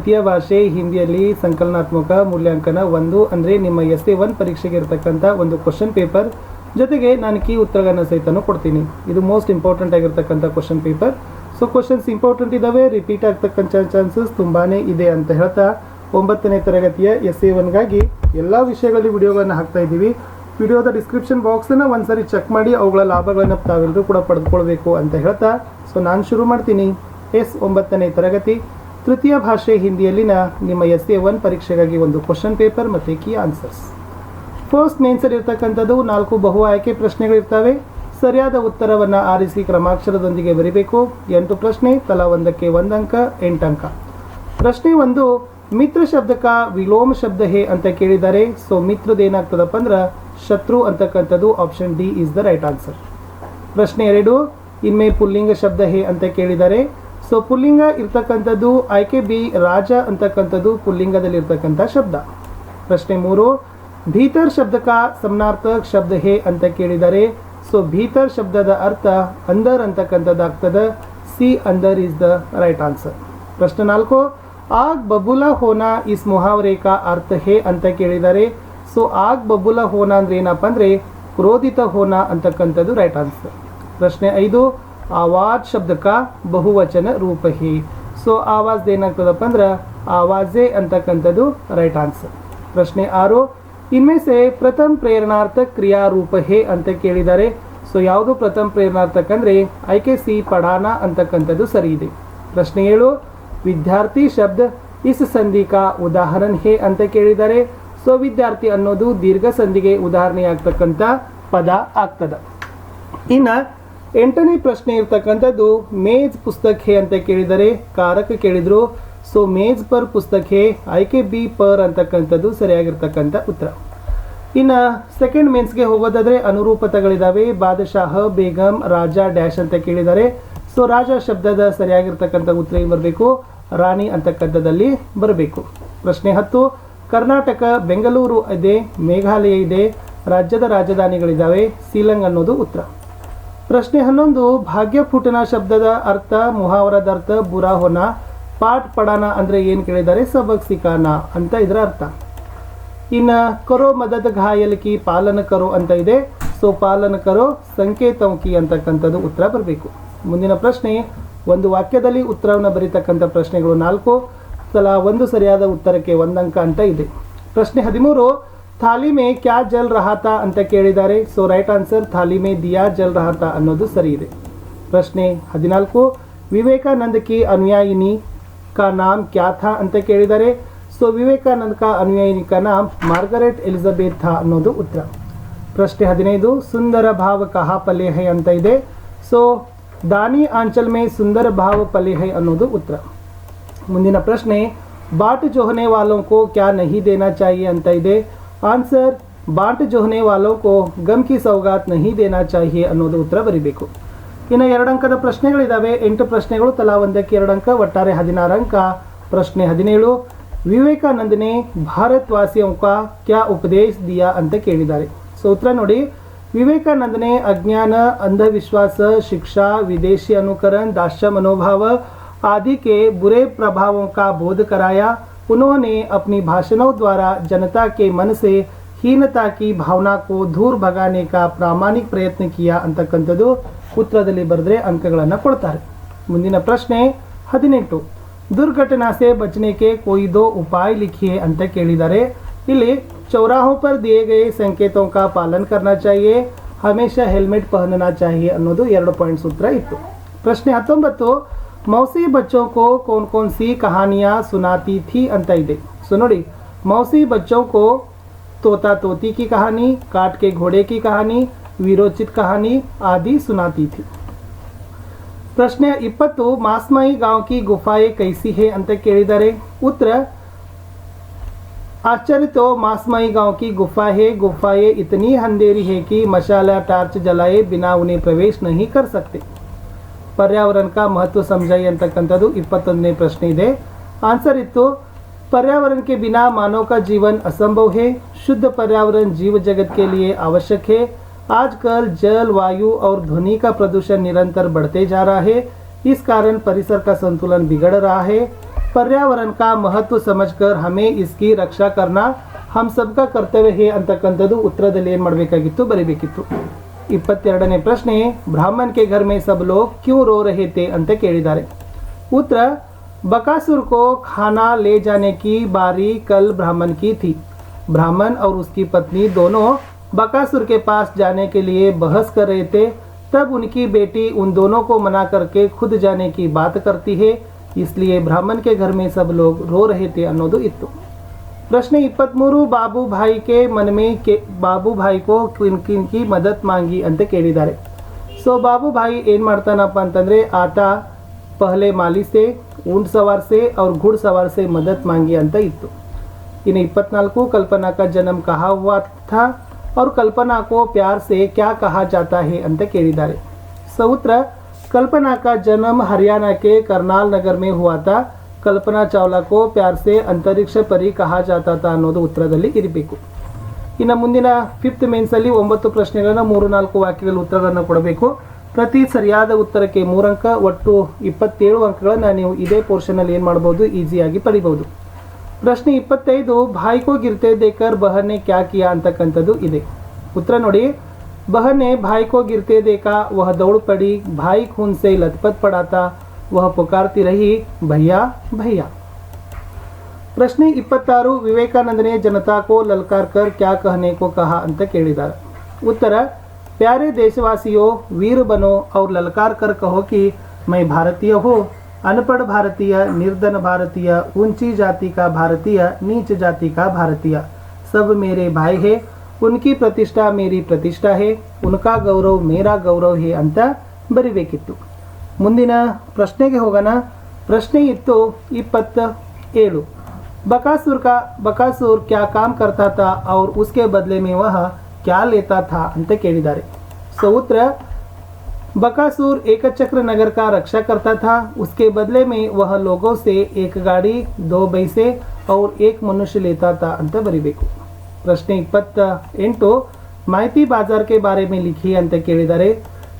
ದ್ವಿತೀಯ ಭಾಷೆ ಹಿಂದಿಯಲ್ಲಿ ಸಂಕಲನಾತ್ಮಕ ಮೂಲ್ಯಾಂಕನ 1 ಅಂದರೆ ನಿಮ್ಮ SA1 ಪರೀಕ್ಷೆಗೆ ಇರತಕ್ಕಂಥ ಒಂದು ಕ್ವಶನ್ ಪೇಪರ್ ಜೊತೆಗೆ ನಾನು ಕೀ ಉತ್ತರಗಳನ್ನು ಸಹಿತನೂ ಕೊಡ್ತೀನಿ. ಇದು ಮೋಸ್ಟ್ ಇಂಪಾರ್ಟೆಂಟ್ ಆಗಿರ್ತಕ್ಕಂಥ question paper. So questions important ಇದ್ದಾವೆ, ರಿಪೀಟ್ ಆಗ್ತಕ್ಕಂಥ ಚಾನ್ಸಸ್ ತುಂಬಾ ಇದೆ ಅಂತ ಹೇಳ್ತಾ 9ನೇ ತರಗತಿಯ SA1ಗಾಗಿ ಎಲ್ಲ ವಿಷಯಗಳಲ್ಲಿ ವಿಡಿಯೋಗಳನ್ನು ಹಾಕ್ತಾ ಇದ್ದೀವಿ. ವಿಡಿಯೋದ ಡಿಸ್ಕ್ರಿಪ್ಷನ್ ಬಾಕ್ಸನ್ನು ಒಂದ್ಸರಿ ಚೆಕ್ ಮಾಡಿ ಅವುಗಳ ಲಾಭಗಳನ್ನು ತಾವೆಲ್ಲರೂ ಕೂಡ ಪಡೆದುಕೊಳ್ಬೇಕು ಅಂತ ಹೇಳ್ತಾ ಸೊ ನಾನು ಶುರು ಮಾಡ್ತೀನಿ. 9ನೇ ತರಗತಿ ತೃತೀಯ ಭಾಷೆ ಹಿಂದಿಯಲ್ಲಿನ ನಿಮ್ಮ SA1 ಪರೀಕ್ಷೆಗಾಗಿ ಒಂದು ಕ್ವಶನ್ ಪೇಪರ್ ಮತ್ತು ಕೀ ಆನ್ಸರ್ಸ್. ಫಸ್ಟ್ ಮೇನ್ಸರ್ ಇರ್ತಕ್ಕಂಥದ್ದು 4 ಬಹು ಆಯ್ಕೆ ಪ್ರಶ್ನೆಗಳಿರ್ತವೆ. ಸರಿಯಾದ ಉತ್ತರವನ್ನು ಆರಿಸಿ ಕ್ರಮಾಕ್ಷರದೊಂದಿಗೆ ಬರೀಬೇಕು. 8 ಪ್ರಶ್ನೆ, ತಲಾ ಒಂದಕ್ಕೆ 1 ಅಂಕ, 8 ಅಂಕ. ಪ್ರಶ್ನೆ 1, ಮಿತ್ರ ಶಬ್ದಕ ವಿಲೋಮ ಶಬ್ದ ಹೇ ಅಂತ ಕೇಳಿದ್ದಾರೆ. ಸೊ ಮಿತ್ರದ ಏನಾಗ್ತದಪ್ಪ ಅಂದ್ರೆ ಶತ್ರು ಅಂತಕ್ಕಂಥದ್ದು option D is the right answer. ಪ್ರಶ್ನೆ 2, ಇನ್ಮೇ ಪುಲ್ಲಿಂಗ ಶಬ್ದ ಹೇ ಅಂತ ಕೇಳಿದ್ದಾರೆ. ಸೊ ಪುಲ್ಲಿಂಗ ಇರ್ತಕ್ಕಂಥದ್ದು ಆಯ್ಕೆ ಬಿ ರಾಜ ಅಂತಕ್ಕಂಥದ್ದು ಪುಲ್ಲಿಂಗದಲ್ಲಿ ಇರ್ತಕ್ಕಂಥ ಶಬ್ದ. ಪ್ರಶ್ನೆ 3, ಭೀತರ್ ಶಬ್ದಕ ಸಮನಾರ್ಥಕ ಶಬ್ದ ಹೇ ಅಂತ ಕೇಳಿದ್ದಾರೆ. ಸೊ ಭೀತರ್ ಶಬ್ದದ ಅರ್ಥ ಅಂದರ್ ಅಂತಕ್ಕಂಥದ್ದಾಗ್ತದೆ. ಸಿ ಅಂದರ್ ಇಸ್ ದ ರೈಟ್ ಆನ್ಸರ್. ಪ್ರಶ್ನೆ 4, ಆಗ್ ಬಬುಲಾ ಹೋನಾ ಇಸ್ ಮುಹಾವರೆ ಕಾ ಅರ್ಥ ಹೇ ಅಂತ ಕೇಳಿದ್ದಾರೆ. ಸೊ ಆಗ್ ಬಬುಲಾ ಹೋನಾ ಅಂದ್ರೆ ಏನಪ್ಪ ಅಂದರೆ ಕ್ರೋಧಿತ ಹೋನಾ ಅಂತಕ್ಕಂಥದ್ದು ರೈಟ್ ಆನ್ಸರ್. ಪ್ರಶ್ನೆ 5, ಆವಾಜ್ ಶಬ್ದಕ ಬಹುವಚನ ರೂಪ ಹೇ. ಸೊ ಆವಾಜ್ ಏನಾಗ್ತದಪ್ಪ ಅಂದ್ರೆ ಆವಾಜೆ ಅಂತಕ್ಕಂಥದ್ದು ರೈಟ್ ಆನ್ಸರ್. ಪ್ರಶ್ನೆ 6, ಇನ್ಮೇ ಸೆ ಪ್ರಥಮ ಪ್ರೇರಣಾರ್ಥಕ ಕ್ರಿಯಾ ರೂಪ ಹೇ ಅಂತ ಕೇಳಿದ್ದಾರೆ. ಸೊ ಯಾವುದು ಪ್ರಥಮ ಪ್ರೇರಣಾರ್ಥಕ ಅಂದರೆ ಆಯ್ಕೆ ಸಿ ಪಢಾನ ಅಂತಕ್ಕಂಥದ್ದು ಸರಿ ಇದೆ. ಪ್ರಶ್ನೆ 7, ವಿದ್ಯಾರ್ಥಿ ಶಬ್ದ ಇಸ್ ಸಂಧಿ ಕಾ ಉದಾಹರಣ ಹೇ ಅಂತ ಕೇಳಿದ್ದಾರೆ. ಸೊ ವಿದ್ಯಾರ್ಥಿ ಅನ್ನೋದು ದೀರ್ಘ ಸಂಧಿಗೆ ಉದಾಹರಣೆ ಆಗ್ತಕ್ಕಂಥ ಪದ ಆಗ್ತದೆ. ಇನ್ನು 8ನೇ ಪ್ರಶ್ನೆ ಇರ್ತಕ್ಕಂಥದ್ದು ಮೇಜ್ ಪುಸ್ತಕ ಹೇ ಅಂತ ಕೇಳಿದರೆ, ಕಾರಕ ಕೇಳಿದ್ರು. ಸೊ ಮೇಜ್ ಪರ್ ಪುಸ್ತಕ ಹೇ ಆಯ್ಕೆ ಬಿ ಪರ್ ಅಂತಕ್ಕಂಥದ್ದು ಸರಿಯಾಗಿರ್ತಕ್ಕಂಥ ಉತ್ತರ. ಇನ್ನು ಸೆಕೆಂಡ್ ಮೇನ್ಸ್ಗೆ ಹೋಗೋದಾದರೆ ಅನುರೂಪತೆಗಳಿದ್ದಾವೆ. ಬಾದಶಾಹ, ಬೇಗಂ, ರಾಜ ಡ್ಯಾಶ್ ಅಂತ ಕೇಳಿದ್ದಾರೆ. ಸೊ ರಾಜ ಶಬ್ದದ ಸರಿಯಾಗಿರ್ತಕ್ಕಂಥ ಉತ್ತರ ಏನು ಬರಬೇಕು, ರಾಣಿ ಅಂತಕ್ಕಂಥದ್ದಲ್ಲಿ ಬರಬೇಕು. ಪ್ರಶ್ನೆ 10, ಕರ್ನಾಟಕ ಬೆಂಗಳೂರು ಇದೆ, ಮೇಘಾಲಯ ಇದೆ, ರಾಜ್ಯದ ರಾಜಧಾನಿಗಳಿದ್ದಾವೆ, ಸೀಲಂಗ್ ಅನ್ನೋದು ಉತ್ತರ. ಪ್ರಶ್ನೆ 11, ಭಾಗ್ಯಫುಟನ ಶಬ್ದದ ಅರ್ಥ ಮುಹಾವರದ ಅರ್ಥ ಬುರಾ ಹೋನಾ, ಪಾಠ ಪಡಾನ ಅಂದರೆ ಏನು ಕೇಳಿದ್ದಾರೆ, ಸಬಕ್ ಸಿಖಾನ ಅಂತ ಇದರ ಅರ್ಥ. ಇನ್ನು ಕರೋ ಮದದ ಘಾಯಲ್ ಕಿ ಪಾಲನ ಕರೋ ಅಂತ ಇದೆ. ಸೊ ಪಾಲನ ಕರೋ ಸಂಕೇತಂಕಿ ಅಂತಕ್ಕಂಥದ್ದು ಉತ್ತರ ಬರಬೇಕು. ಮುಂದಿನ ಪ್ರಶ್ನೆ, ಒಂದು ವಾಕ್ಯದಲ್ಲಿ ಉತ್ತರವನ್ನು ಬರೀತಕ್ಕಂಥ ಪ್ರಶ್ನೆಗಳು 4, ತಲಾ ಒಂದು ಸರಿಯಾದ ಉತ್ತರಕ್ಕೆ 1 ಅಂಕ ಅಂತ ಇದೆ. ಪ್ರಶ್ನೆ 13, ಥಾಲಿ ಮೇ ಕ್ಯಾ ಜಲ್ ರಹಾತಾ ಅಂತ ಕೇಳಿದ್ದಾರೆ. ಸೊ ರೈಟ್ ಆನ್ಸರ್ ಥಾಲಿ ಮೇ ದಿಯಾ ಜಲ್ ರಹಾತಾ ಅನ್ನೋದು ಸರಿ ಇದೆ. ಪ್ರಶ್ನೆ 14, ವಿವೇಕಾನಂದ ಕಿ ಅನುಯಾಯಿನಿ ಕಾ ನಾಮ್ ಕ್ಯಾ ಥಾ ಅಂತ ಕೇಳಿದ್ದಾರೆ. ಸೊ ವಿವೇಕಾನಂದ ಕಾ ಅನುಯಾಯಿನಿ ಕಾ ನಾಮ್ ಮಾರ್ಗರೆಟ್ ಎಲಿಜಬೆತ್ ಥಾ ಅನ್ನೋದು ಉತ್ತರ. ಪ್ರಶ್ನೆ 15, ಸುಂದರ ಭಾವ ಕಹಾ ಪಲೆ ಹೈ ಅಂತ ಇದೆ. ಸೊ ದಾನಿ ಆಂಚಲ್ ಮೇ ಸುಂದರ ಭಾವ ಪಲೆ ಹೈ ಅನ್ನೋದು ಉತ್ತರ. ಮುಂದಿನ ಪ್ರಶ್ನೆ, बाट जोहने वालों को क्या नहीं देना चाहिए ಅಂತ ಇದೆ. ಆನ್ಸರ್ बाट जोहने वालों को गम की सौगात नहीं देना चाहिए ಅನ್ನೋದು ಉತ್ತರ ಬರೀಬೇಕು. ಇನ್ನು 2 ಅಂಕದ ಪ್ರಶ್ನೆಗಳಿದ್ದಾವೆ. 8 ಪ್ರಶ್ನೆಗಳು, ತಲಾ ಒಂದಕ್ಕೆ 2 ಅಂಕ, ಒಟ್ಟಾರೆ 16 ಅಂಕ. ಪ್ರಶ್ನೆ 17, ವಿವೇಕಾನಂದ ने भारतवासियों का क्या उपदेश दिया ಅಂತ ಕೇಳಿದ್ದಾರೆ. ಸೊ ಉತ್ತರ ನೋಡಿ, विवेकानंद ने अज्ञान, अंधविश्वास, शिक्षा, विदेशी अनुकरण, दास्य मनोभाव आदि के बुरे प्रभावों का बोध कराया. उन्होंने अपनी भाषणों द्वारा जनता के मन से हीनता की भावना को दूर भगाने का प्रामाणिक प्रयत्न किया ಅಂತಕ್ಕಂಥದ್ದು ಉತ್ತರದಲ್ಲಿ ಬರೆದ್ರೆ ಅಂಕಗಳನ್ನು ಕೊಡ್ತಾರೆ. ಮುಂದಿನ ಪ್ರಶ್ನೆ 18, दुर्घटना से बचने के कोई 2 उपाय लिखिए ಅಂತ ಕೇಳಿದ್ದಾರೆ. ಇಲ್ಲಿ चौराहों पर दिए गए संकेतों का पालन करना चाहिए, हमेशा हेलमेट पहनना चाहिए ಅನ್ನೋದು 2 ಪಾಯಿಂಟ್ಸ್ ಉತ್ತರ ಇತ್ತು. ಪ್ರಶ್ನೆ 19, मौसी बच्चों को कौन कौन सी कहानियाँ सुनाती थी ಅಂತ ಇದೆ. ಸೊ ನೋಡಿ, मौसी बच्चों को तोता तोती की कहानी, काट के घोड़े की कहानी, वीरोचित कहानी आदि सुनाती थी. ಪ್ರಶ್ನೆ 20, ಮಾಸ್ಮಾಯಿ गांव की गुफाएं कैसी है ಅಂತ ಕೇಳಿದ್ದಾರೆ. ಉತ್ತರ आश्चर्य तो मासमाई गांव की गुफा है, गुफाएं इतनी अंधेरी है कि मशाला टार्च जलाए बिना उन्हें प्रवेश नहीं कर सकते. पर्यावरण का महत्व समझाइए ಅಂತಕ್ಕಂಥದ್ದು 21ನೇ ಪ್ರಶ್ನೆ ಇದೆ. आंसर इतो पर्यावरण के बिना मानव का जीवन असंभव है, शुद्ध पर्यावरण जीव जगत के लिए आवश्यक है. आजकल जल, वायु और ध्वनि का प्रदूषण निरंतर बढ़ते जा रहा है. इस कारण परिसर का संतुलन बिगड़ रहा है. पर्यावरण का महत्व समझकर हमें इसकी रक्षा करना हम सबका कर्तव्य है ಅಂತಕ್ಕಂಥದ್ದು ಉತ್ತರದಲ್ಲಿ ಏನು ಮಾಡಬೇಕಾಗಿತ್ತು ಬರೀಬೇಕಿತ್ತು 22ನೇ ಪ್ರಶ್ನೆ ब्राह्मण के घर में सब लोग क्यों रो रहे थे ಅಂತ ಕೇಳಿದ್ದಾರೆ उत्तर बकासुर को खाना ले जाने की बारी कल ब्राह्मण की थी ब्राह्मण और उसकी पत्नी दोनों बकासुर के पास जाने के लिए बहस कर रहे थे तब उनकी बेटी उन दोनों को मना करके खुद जाने की बात करती है इसलिए ब्राह्मण के घर में सब लोग रो रहे थे ಅನ್ನೋದು ಇತ್ತು प्रश्न 23 बाबू भाई के मन में बाबू भाई को किन की मदद मांगी ಅಂತ ಕೇಳಿದ್ದಾರೆ सो बाबू भाई ಏನು ಮಾಡ್ತಾನಪ್ಪ ಅಂತಂದ್ರೆ ಆತ पहले माली से ऊंट सवार से और घुड़सवार से मदद मांगी ಅಂತ ಇತ್ತು इन्हें 24 कल्पना का जन्म कहा हुआ था और कल्पना को प्यार से क्या कहा जाता है ಅಂತ ಕೇಳಿದ್ದಾರೆ सूत्र कल्पना का जन्म हरियाणा के करनाल नगर में हुआ था कल्पना चावला को प्यार से अंतरिक्ष परी कहा जाता था ಅನ್ನೋದು ಉತ್ತರದಲ್ಲಿ ಇರಬೇಕು ಇನ್ನು ಮುಂದಿನ 5th ಮೇನ್ಸ್ ಅಲ್ಲಿ 9 ಪ್ರಶ್ನೆಗಳನ್ನು 3-4 ವಾಕ್ಯಗಳಲ್ಲಿ ಉತ್ತರಗಳನ್ನು ಕೊಡಬೇಕು ಪ್ರತಿ ಸರಿಯಾದ ಉತ್ತರಕ್ಕೆ 3 ಅಂಕ ಒಟ್ಟು 27 ಅಂಕಗಳನ್ನು ನೀವು ಇದೇ ಪೋರ್ಷನ್ ಅಲ್ಲಿ ಏನು ಮಾಡಬಹುದು ಈಜಿಯಾಗಿ ಪಡಿಬಹುದು ಪ್ರಶ್ನೆ 25 भाई को गिरते देखकर बहन ने क्या किया ಅಂತಕ್ಕಂಥದ್ದು ಇದೆ ಉತ್ತರ ನೋಡಿ बहन ने भाई को गिरते देखा वह दौड़ पड़ी भाई खून से लथपथ पड़ा था वह पुकारती रही भैया भैया प्रश्न 26 विवेकानंद ने जनता को ललकार कर क्या कहने को कहा ಅಂತ ಕೇಳಿದ್ದಾರೆ उत्तर प्यारे देशवासियों वीर बनो और ललकार कर कहो कि मैं भारतीय हूँ अनपढ़ भारतीय निर्धन भारतीय ऊंची जाति का भारतीय नीच जाति का भारतीय सब मेरे भाई है उनकी प्रतिष्ठा मेरी प्रतिष्ठा है उनका गौरव मेरा गौरव है ಅಂತ ಬರಿಬೇಕಿತ್ತು ಮುಂದಿನ ಪ್ರಶ್ನೆಗೆ ಹೋಗೋಣ ಪ್ರಶ್ನೆ ಇತ್ತು 27 बकासुर क्या काम करता था और उसके बदले में वह क्या लेता था ಅಂತ ಕೇಳಿದ್ದಾರೆ सो उत्तर बकासुर एकचक्र नगर का रक्षा करता था उसके बदले में वह लोगों से एक गाड़ी 2 भैंसे और एक मनुष्य लेता था ಅಂತ ಬರಿಬೇಕು ಪ್ರಶ್ನೆ 28 माइती बाजार के बारे में लिखी ಅಂತ ಕೇಳಿದ್ದಾರೆ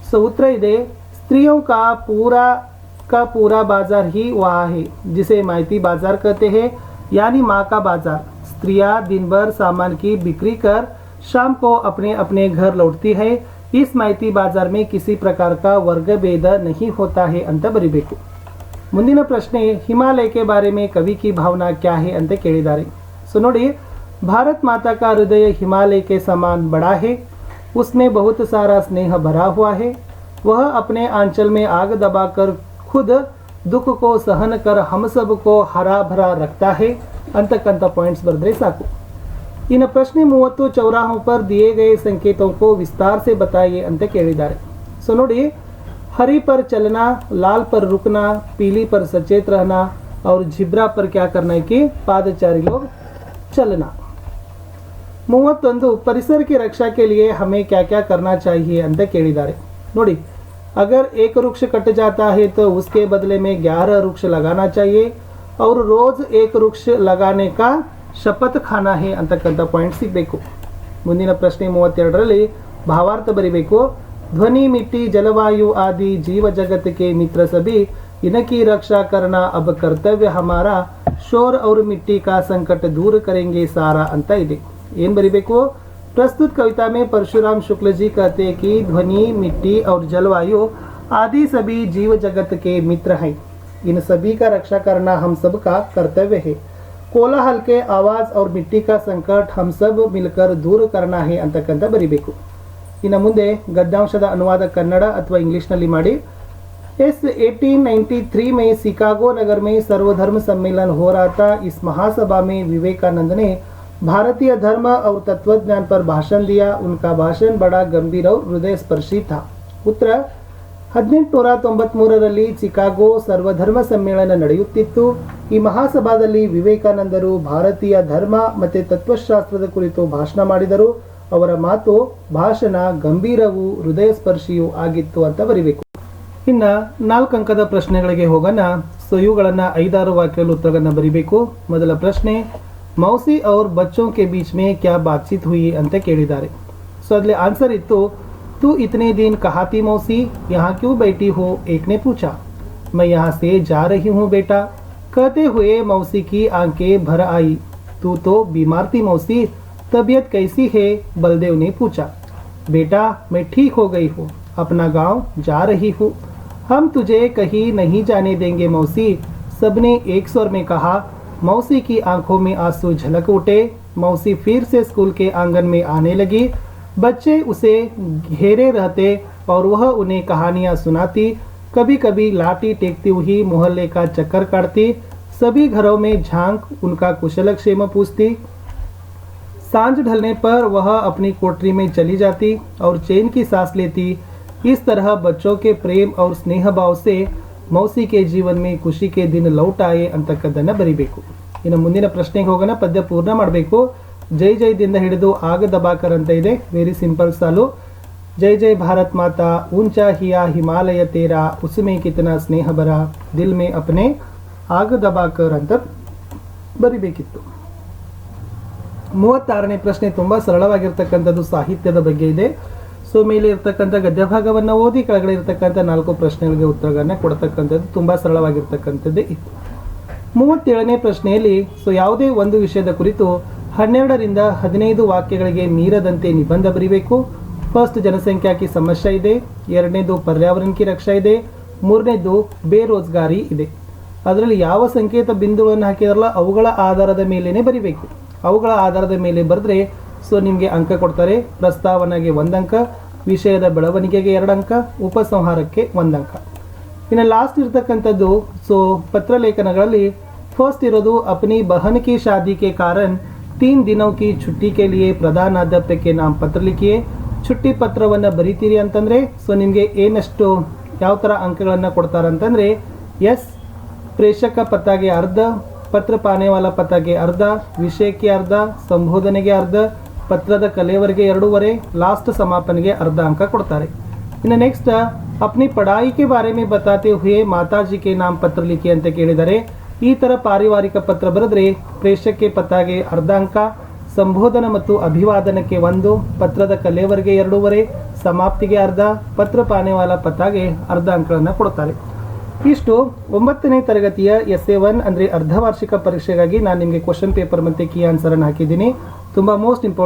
सो उत्तर ಇದೆ स्त्रियों का पूरा बाजार ही वहाँ है जिसे माइती बाजार कहते हैं यानी माँ का बाजार स्त्रियां दिन भर सामान की बिक्री कर शाम को अपने अपने घर लौटती है इस माइती बाजार में किसी प्रकार का वर्ग भेद नहीं होता है ಅಂತ ಬರಿಬೇಕು ಮುಂದಿನ ಪ್ರಶ್ನೆ हिमालय के बारे में कवि की भावना क्या है ಅಂತ ಕೇಳಿದ್ದಾರೆ सो ನೋಡಿ भारत माता का हृदय हिमालय के समान बड़ा है उसमें बहुत सारा स्नेह भरा हुआ है वह अपने आंचल में आग दबाकर खुद दुख को सहन कर हम सब को हरा भरा रखता है ಅಂತಕ್ಕಂಥ पॉइंट्स बरदरे साकु इन प्रश्ने 30 चौराहों पर दिए गए संकेतों को विस्तार से बताइए ಅಂತ ಕೇಳಿದ್ದಾರೆ सो ನೋಡಿ हरी पर चलना लाल पर रुकना पीली पर सचेत रहना और झिब्रा पर क्या करना है कि पादचारी लोग चलना 31 परिसर की रक्षा के लिए हमें क्या क्या करना चाहिए ಅಂತ ಕೇಳಿದ್ದಾರೆ ನೋಡಿ अगर एक वृक्ष कट जाता है तो उसके बदले में 11 वृक्ष लगाना चाहिए और रोज एक वृक्ष लगाने का ಶಪಥ ಖಾನಾ ಹೇ ಅಂತಕ್ಕಂಥ ಪಾಯಿಂಟ್ ಸಿಗಬೇಕು ಮುಂದಿನ ಪ್ರಶ್ನೆ 32ರಲ್ಲಿ ಭಾವಾರ್ಥ ಬರಿಬೇಕು ಧ್ವನಿ मिट्टी जलवायु आदि जीव जगत के मित्र सभी इनकी रक्षा करना अब कर्तव्य हमारा शोर और मिट्टी का संकट दूर करेंगे सारा ಅಂತ ಇದೆ ಏನು ಬರಿಬೇಕು प्रस्तुत कविता में परशुराम शुक्ल जी कहते हैं कि ध्वनि मिट्टी और जलवायु आदि सभी जीव जगत के मित्र हैं इन सभी का रक्षा करना हम सब का कर्तव्य है कोलाहल के आवाज और मिट्टी का संकट हम सब मिलकर दूर करना है ಅಂತಕ್ಕಂಥ ಬರಿಬೇಕು ಇನ್ನು ಮುಂದೆ ಗದ್ಯಾಂಶದ ಅನುವಾದ ಕನ್ನಡ ಅಥವಾ ಇಂಗ್ಲಿಷ್ನಲ್ಲಿ ಮಾಡಿ इस 1893 में शिकागो नगर में सर्वधर्म सम्मेलन हो रहा था इस महासभा में विवेकानंद ने भारतीय धर्म और तत्वज्ञान पर भाषण दिया उनका भाषण बड़ा गंभीर और हृदय स्पर्शी था उत्तर 1893ರಲ್ಲಿ ಚಿಕಾಗೋ ಸರ್ವಧರ್ಮ ಸಮ್ಮೇಳನ ನಡೆಯುತ್ತಿತ್ತು ಈ ಮಹಾಸಭಾದಲ್ಲಿ ವಿವೇಕಾನಂದರು ಭಾರತೀಯ ಧರ್ಮ ಮತ್ತು ತತ್ವಶಾಸ್ತ್ರದ ಕುರಿತು ಭಾಷಣ ಮಾಡಿದರು ಅವರ ಮಾತು ಭಾಷಣ ಗಂಭೀರವೂ ಹೃದಯ ಸ್ಪರ್ಶಿಯೂ ಆಗಿತ್ತು ಅಂತ ಬರಿಬೇಕು ಇನ್ನು 4 ಅಂಕದ ಪ್ರಶ್ನೆಗಳಿಗೆ ಹೋಗೋಣ ಸೊ ಇವುಗಳನ್ನು 5-6 ವಾಕ್ಯದಲ್ಲಿ ಉತ್ತರಗಳನ್ನು ಬರಿಬೇಕು ಮೊದಲ ಪ್ರಶ್ನೆ मौसी और बच्चों के बीच में क्या बातचीत हुई ಅಂತ ಕೇಳಿದ್ದಾರೆ सो अगले आंसर इतो तू इतने दिन कहाँ थी मौसी यहाँ क्यों बैठी हो एक ने पूछा मैं यहाँ से जा रही हूँ बेटा कहते हुए मौसी की आंखें भर आई। तू तो बीमार थी मौसी, तबीयत कैसी है? बलदेव ने पूछा। बेटा मैं ठीक हो गई हूँ, अपना गांव जा रही हूँ। हम तुझे कहीं नहीं जाने देंगे मौसी, सबने एक स्वर में कहा। मौसी की आंखों में आंसू झलक उठे। मौसी फिर से स्कूल के आंगन में आने लगी। बच्चे उसे घेरे रहते और वह उन्हें कहानियां सुनाती। कभी कभी लाठी टेकती हुई मोहल्ले का चक्कर काटती। सभी घरों में झांक उनका कुशलक्षेम पूछती। सांझ ढलने पर वह अपनी कोठरी में चली जाती और चैन की सांस लेती। इस तरह बच्चों के प्रेम और स्नेह भाव से ಮೌಸಿ ಕೆ ಜೀವನ್ ಮೇ ಖುಷಿ ಕೆ ದಿನ ಲೌಟ್ ಆಯೆ ಅಂತಕ್ಕದ್ದನ್ನು ಬರಿಬೇಕು. ಇನ್ನು ಮುಂದಿನ ಪ್ರಶ್ನೆಗೆ ಹೋಗೋಣ. ಪದ್ಯ ಪೂರ್ಣ ಮಾಡಬೇಕು. ಜೈ ಜೈದಿಂದ ಹಿಡಿದು ಆಗ ದಬಾಕರ್ ಅಂತ ಇದೆ. ವೆರಿ ಸಿಂಪಲ್ ಸಾಲು. ಜೈ ಜೈ ಭಾರತ್ ಮಾತಾ, ऊंचा हिया ಹಿಮಾಲಯ ತೇರಾ, ಉಸ್ಮೆ ಕಿತನಾ ಸ್ನೇಹ ಬರ, ದಿಲ್ ಮೇ ಅಪ್ನೆ ಆಗ ದಬಾಕರ್ ಅಂತ ಬರಿಬೇಕಿತ್ತು. 36ನೇ ಪ್ರಶ್ನೆ ತುಂಬ ಸರಳವಾಗಿರ್ತಕ್ಕಂಥದ್ದು, ಸಾಹಿತ್ಯದ ಬಗ್ಗೆ ಇದೆ. ಸೊ ಮೇಲೆ ಇರ್ತಕ್ಕಂಥ ಗದ್ಯ ಭಾಗವನ್ನು ಓದಿ ಕೆಳಗಡೆ ಇರ್ತಕ್ಕಂಥ 4 ಪ್ರಶ್ನೆಗಳಿಗೆ ಉತ್ತರಗಳನ್ನ ಕೊಡ್ತಕ್ಕಂಥದ್ದು ತುಂಬ ಸರಳವಾಗಿರ್ತಕ್ಕಂಥದ್ದೇ ಇತ್ತು. 37ನೇ ಪ್ರಶ್ನೆಯಲ್ಲಿ ಯಾವುದೇ ಒಂದು ವಿಷಯದ ಕುರಿತು 12ರಿಂದ 15 ವಾಕ್ಯಗಳಿಗೆ ಮೀರದಂತೆ ನಿಬಂಧ ಬರೀಬೇಕು. ಫಸ್ಟ್ ಜನಸಂಖ್ಯಾ ಕಿ ಸಮಸ್ಯೆ ಇದೆ, ಎರಡನೇದು ಪರ್ಯಾವರಣ ಕಿ ರಕ್ಷಾ ಇದೆ, ಮೂರನೇದು ಬೇರೋಜ್ಗಾರಿ ಇದೆ. ಅದರಲ್ಲಿ ಯಾವ ಸಂಕೇತ ಬಿಂದುಗಳನ್ನು ಹಾಕಿದಾರಲ್ಲ ಅವುಗಳ ಆಧಾರದ ಮೇಲೇನೆ ಬರಿಬೇಕು. ಅವುಗಳ ಆಧಾರದ ಮೇಲೆ ಬರೆದ್ರೆ ನಿಮಗೆ ಅಂಕ ಕೊಡ್ತಾರೆ. ಪ್ರಸ್ತಾವನೆಗೆ 1 ಅಂಕ, ವಿಷಯದ ಬೆಳವಣಿಗೆಗೆ 2 ಅಂಕ, ಉಪಸಂಹಾರಕ್ಕೆ 1 ಅಂಕ. ಇನ್ನು ಲಾಸ್ಟ್ ಇರ್ತಕ್ಕಂಥದ್ದು ಪತ್ರಲೇಖನಗಳಲ್ಲಿ ಫಸ್ಟ್ ಇರೋದು ಅಪ್ನಿ ಬಹನ್ ಕಿ ಶಾದಿ ಕೆ ಕಾರಣ 3 ದಿನೋं की छुट्टी के लिए ಪ್ರಧಾನಾಧ್ಯಾಪಕ ಕೆ ನಾಮ ಪತ್ರ ಲಿಖಿಯೇ. छुट्टी ಪತ್ರವನ್ನು ಬರೀತೀರಿ ಅಂತಂದರೆ ನಿಮಗೆ ಏನಷ್ಟು ಯಾವ ಥರ ಅಂಕಗಳನ್ನು ಕೊಡ್ತಾರಂತಂದರೆ ಎಸ್ ಪ್ರೇಷಕ ಪತ್ತಾಗೆ ಅರ್ಧ, ಪತ್ರ ಪಾನೆ ವಾಲ ಪತ್ತಾಗೆ ಅರ್ಧ, ವಿಷಯಕ್ಕೆ ಅರ್ಧ, ಸಂಬೋಧನೆಗೆ ಅರ್ಧ, ಪತ್ರದ ಕಲೆಯವರೆಗೆ 2.5, ಲಾಸ್ಟ್ ಸಮಾಪನೆಗೆ ಅರ್ಧ ಅಂಕ ಕೊಡ್ತಾರೆ. ಇನ್ನು ನೆಕ್ಸ್ಟ್ ಅಪ್ನಿ ಪಢಾಯಿ ಕೆ ಬಾರೆ ಮೇ ಬತಾತೆ ಹುಯೇ ಮಾತಾಜಿ ಕೆ ನಾಮ ಪತ್ರ ಲಿಖಿ ಅಂತ ಕೇಳಿದ್ದಾರೆ. ಈ ಥರ ಪಾರಿವಾರಿಕ ಪತ್ರ ಬರೆದ್ರೆ ಪ್ರೇಷಕ್ಕೆ ಪತ್ತಾಗೆ ಅರ್ಧ ಅಂಕ, ಸಂಬೋಧನ ಮತ್ತು ಅಭಿವಾದನಕ್ಕೆ 1, ಪತ್ರದ ಕಲೆಯವರೆಗೆ 2.5, ಸಮಾಪ್ತಿಗೆ ಅರ್ಧ, ಪತ್ರ ಪಾನೆವಾಲ ಪತ್ತಾಗೆ ಅರ್ಧ ಅಂಕಗಳನ್ನು ಕೊಡ್ತಾರೆ. ಇಷ್ಟು 9ನೇ ತರಗತಿಯ SA1 ಅಂದರೆ ಅರ್ಧವಾರ್ಷಿಕ ಪರೀಕ್ಷೆಗಾಗಿ ನಾನು ನಿಮಗೆ ಕ್ವಶನ್ ಪೇಪರ್ ಮತ್ತು ಕೀ ಆನ್ಸರನ್ನು ಹಾಕಿದ್ದೀನಿ. ತುಂಬ ಮೋಸ್ಟ್ ಇಂಪಾರ್ಟೆಂಟ್